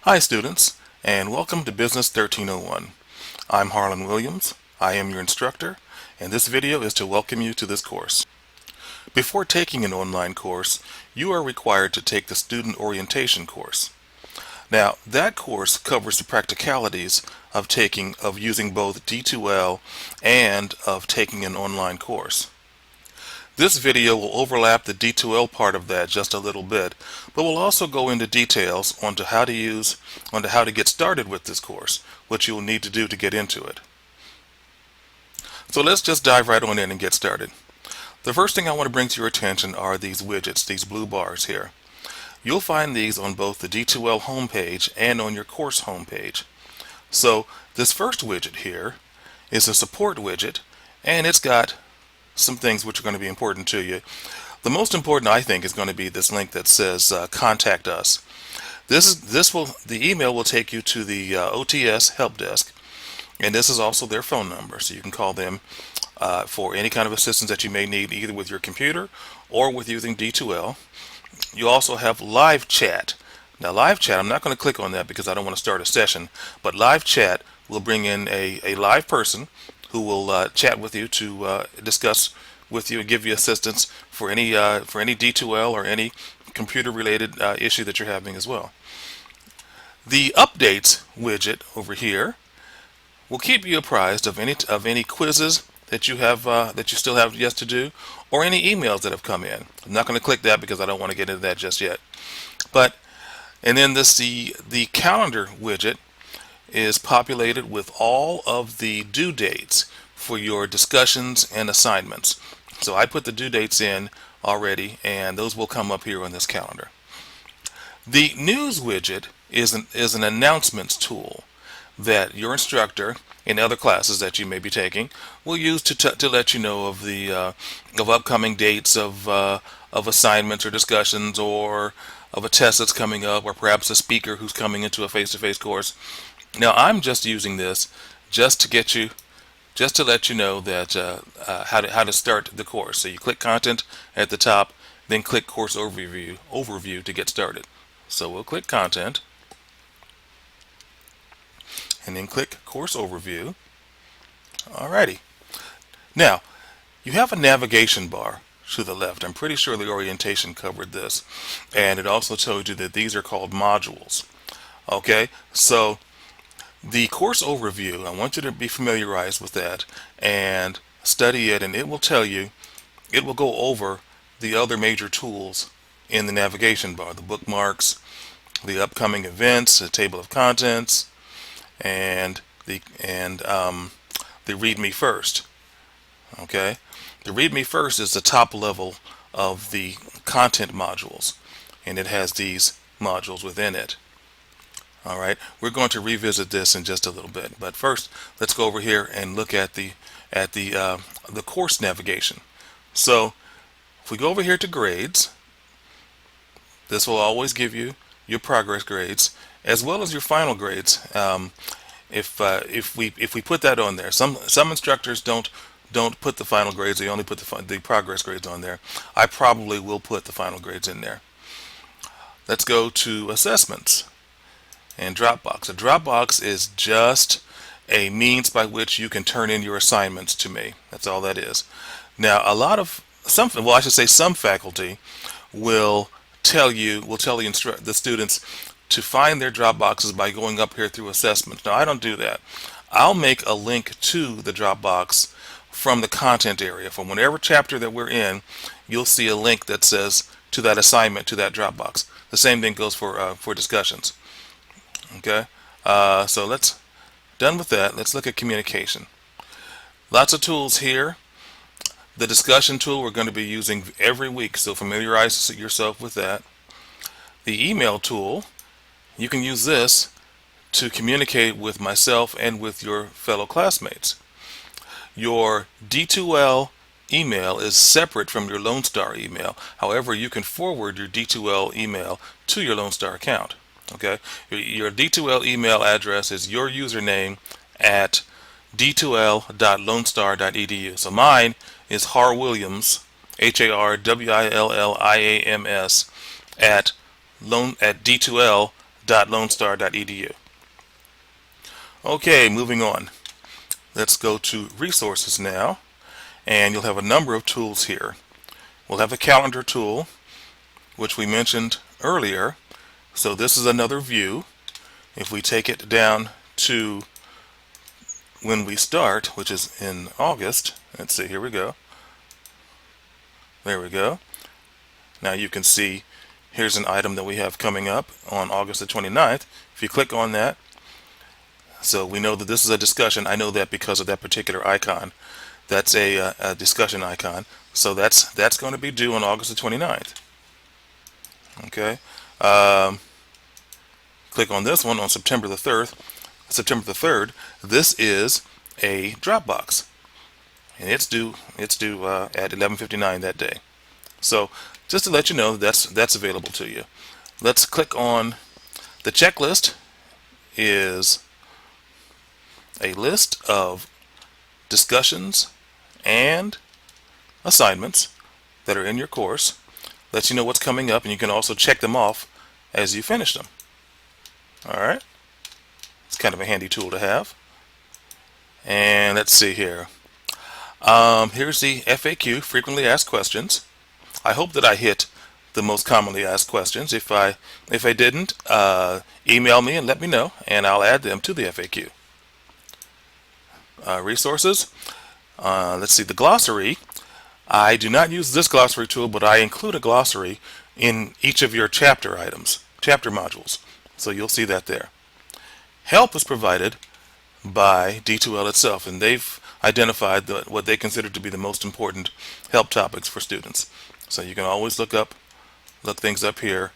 Hi students, and welcome to Business 1301. I'm Harlan Williams. I am your instructor, and this video is to welcome you to this course. Before taking an online course, you are required to take the Student Orientation course. Now, that course covers the practicalities of using both D2L and of taking an online course. This video will overlap the D2L part of that just a little bit, but we'll also go into details onto how to get started with this course, what you'll need to do to get into it. So let's just dive right on in and get started. The first thing I want to bring to your attention are these widgets, these blue bars here. You'll find these on both the D2L homepage and on your course homepage. So this first widget here is a support widget, and it's got some things which are going to be important to you. The most important, I think, is going to be this link that says contact us. The email will take you to the OTS help desk, and this is also their phone number, so you can call them for any kind of assistance that you may need, either with your computer or with using D2L. You also have live chat. Now live chat, I'm not going to click on that because I don't want to start a session, but live chat will bring in a live person who will chat with you to discuss with you and give you assistance for any D2L or any computer related issue that you're having as well. The updates widget over here will keep you apprised of any quizzes that you still have yet to do, or any emails that have come in. I'm not going to click that because I don't want to get into that just yet. And then the calendar widget is populated with all of the due dates for your discussions and assignments. So I put the due dates in already, and those will come up here on this calendar. The news widget is an announcements tool that your instructor in other classes that you may be taking will use to let you know of the of upcoming dates of assignments or discussions, or of a test that's coming up, or perhaps a speaker who's coming into a face-to-face course. Now I'm just using this just to let you know that how to start the course. So you click content at the top, then click course overview to get started. So we'll click content and then click course overview. Alrighty. Now you have a navigation bar to the left. I'm pretty sure the orientation covered this, and it also told you that these are called modules. Okay, so the course overview, I want you to be familiarized with that and study it, and it will go over the other major tools in the navigation bar: the bookmarks, the upcoming events, the table of contents, and the read me first. Okay, the read me first is the top level of the content modules, and it has these modules within it. All right, we're going to revisit this in just a little bit, but first let's go over here and look at the course navigation. So if we go over here to grades, this will always give you your progress grades as well as your final grades. If we put that on there, some instructors don't put the final grades; they only put the progress grades on there. I probably will put the final grades in there. Let's go to assessments and Dropbox. A Dropbox is just a means by which you can turn in your assignments to me. That's all that is. Now, some faculty will tell the students to find their Dropboxes by going up here through assessments. Now, I don't do that. I'll make a link to the Dropbox from the content area. From whatever chapter that we're in, you'll see a link that says to that assignment, to that Dropbox. The same thing goes for discussions. Okay, so done with that. Let's look at communication. Lots of tools here. The discussion tool we're going to be using every week, so familiarize yourself with that. The email tool, you can use this to communicate with myself and with your fellow classmates. Your D2L email is separate from your Lone Star email. However, you can forward your D2L email to your Lone Star account. Okay, your D2L email address is your username at d2l.lonestar.edu. So mine is harwilliams, HARWILLIAMS, at d2l.lonestar.edu. www.lonestar.edu. Okay, moving on. Let's go to resources now, and you'll have a number of tools here. We'll have a calendar tool, which we mentioned earlier. So this is another view. If we take it down to when we start, which is in August, let's see, here we go. There we go. Now you can see here's an item that we have coming up on August the 29th. If you click on that, so we know that this is a discussion. I know that because of that particular icon. That's a discussion icon. So that's going to be due on August the 29th. Okay. Click on this one on September the 3rd. September the 3rd. This is a Dropbox, and it's due at 11:59 that day. So just to let you know, that's available to you. Let's click on the checklist. Is a list of discussions and assignments that are in your course. Lets you know what's coming up, and you can also check them off as you finish them. Alright, it's kind of a handy tool to have. And let's see here. Here's the FAQ, frequently asked questions. I hope that I hit the most commonly asked questions. If I didn't, email me and let me know, and I'll add them to the FAQ. Resources. Let's see, the glossary. I do not use this glossary tool, but I include a glossary in each of your chapter items, chapter modules. So you'll see that there. Help is provided by D2L itself, and they've identified what they consider to be the most important help topics for students. So you can always look things up here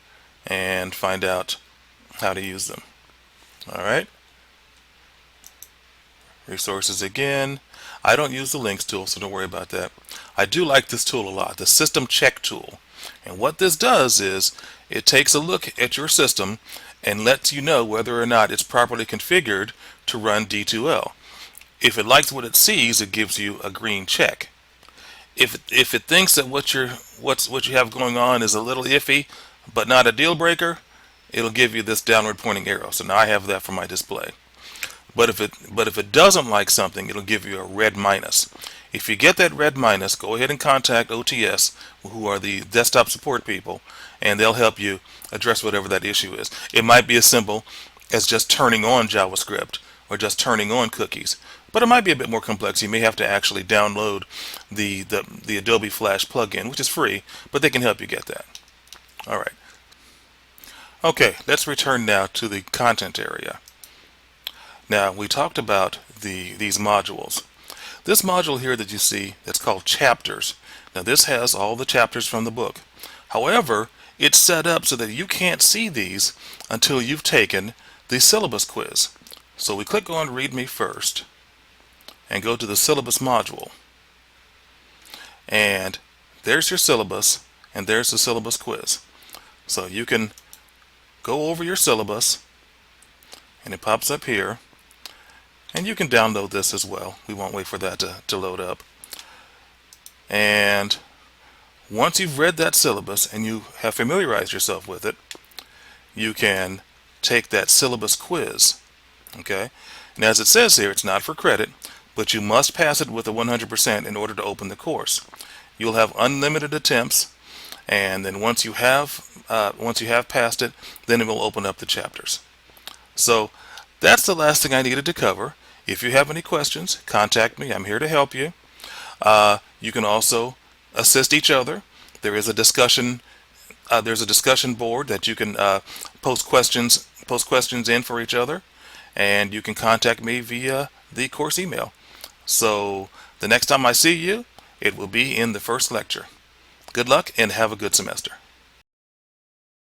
and find out how to use them. All right. Resources again. I don't use the links tool, so don't worry about that. I do like this tool a lot, the system check tool. And what this does is it takes a look at your system and lets you know whether or not it's properly configured to run D2L. If it likes what it sees, it gives you a green check. If it thinks that what you have going on is a little iffy but not a deal breaker, it'll give you this downward pointing arrow. So now I have that for my display. But if it doesn't like something, it'll give you a red minus. If you get that red minus, go ahead and contact OTS, who are the desktop support people, and they'll help you address whatever that issue is. It might be as simple as just turning on JavaScript or just turning on cookies, but it might be a bit more complex. You may have to actually download the Adobe Flash plugin, which is free, but they can help you get that. All right. Okay, let's return now to the content area. Now, we talked about these modules. This module here that you see, that's called chapters. Now, this has all the chapters from the book. However, it's set up so that you can't see these until you've taken the syllabus quiz. So we click on Read Me First and go to the syllabus module. And there's your syllabus, and there's the syllabus quiz. So you can go over your syllabus, and it pops up here. And you can download this as well. We won't wait for that to load up. And once you've read that syllabus and you have familiarized yourself with it, you can take that syllabus quiz. Okay? And as it says here, it's not for credit, but you must pass it with a 100% in order to open the course. You'll have unlimited attempts, and then once you have passed it, then it will open up the chapters. So that's the last thing I needed to cover. If you have any questions, contact me. I'm here to help you. You can also assist each other. There is a discussion. There's a discussion board that you can post questions in for each other, and you can contact me via the course email. So the next time I see you, it will be in the first lecture. Good luck and have a good semester.